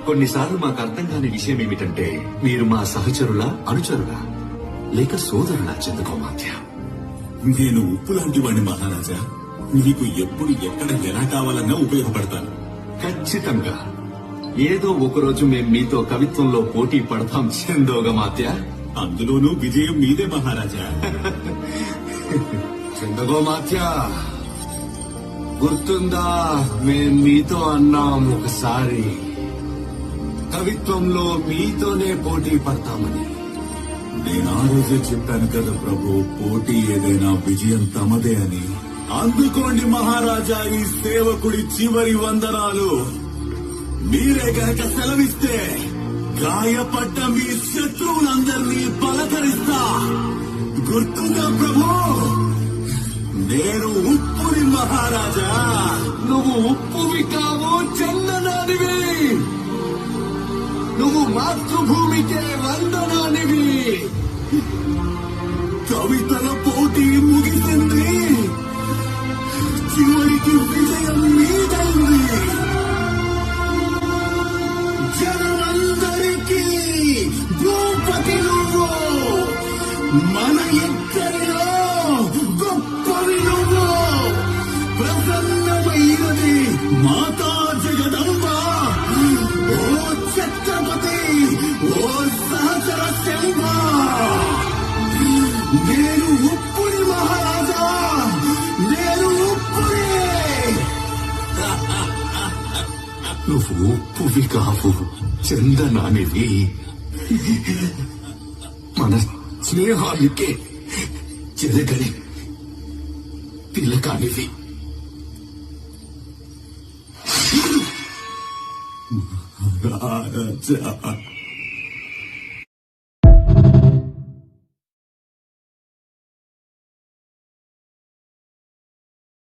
కొన్నిసార్లు మాకు అర్థం కాని విషయం ఏమిటంటే మీరు మా సహచరులా అనుచరులా లేక సోదరులా చంద్రగోమాత్య. నేను ఉప్పు లాంటి వాడిని మహారాజా. మీకు ఎప్పుడు ఎక్కడ ఎలా కావాలన్నా ఉపయోగపడతాను. ఖచ్చితంగా ఏదో ఒకరోజు మేం మీతో కవిత్వంలో పోటీ పడతాం చందోగమాత్య. అందులోనూ విజయం మీదే మహారాజా. చందగోమాత్య, గుర్తుందా మేం మీతో అన్నాం ఒకసారి కవిత్వంలో మీతోనే పోటీ పడతామని. నేను ఆ రోజే చెప్పాను కదా ప్రభు, పోటీ ఏదైనా విజయం తమదే అని. అందుకోండి మహారాజా ఈ సేవకుడి చివరి వందనాలు. మీరే గనక సెలవిస్తే గాయపడ్డ మీ శత్రువులందరినీ పలకరిస్తా. గుర్తుందా ప్రభు, నేను ఉప్పుని మహారాజా. నువ్వు ఉప్పువి కావు, చందనానివి. నువ్వు మాతృభూమికే వందనానివి. కవితల పోటీ ముగిసింది, చివరికి విజయం మీదైంది. జనమందరికీ భూపతి నువ్వు, మన ఇద్దరిలో గొప్పవి నువ్వు. ప్రసన్నమైనది మాతా జగదంబ. ఓ ఛత్రపతి, ఓ సహచర శంభ, నేను ఉప్పుని మహారాజా, నేను ఉప్పుని. నువ్వు ఉప్పువి కావు, చందనానివి. మన స్నేహానికే చెరగని తిలకానివి. మహారాజా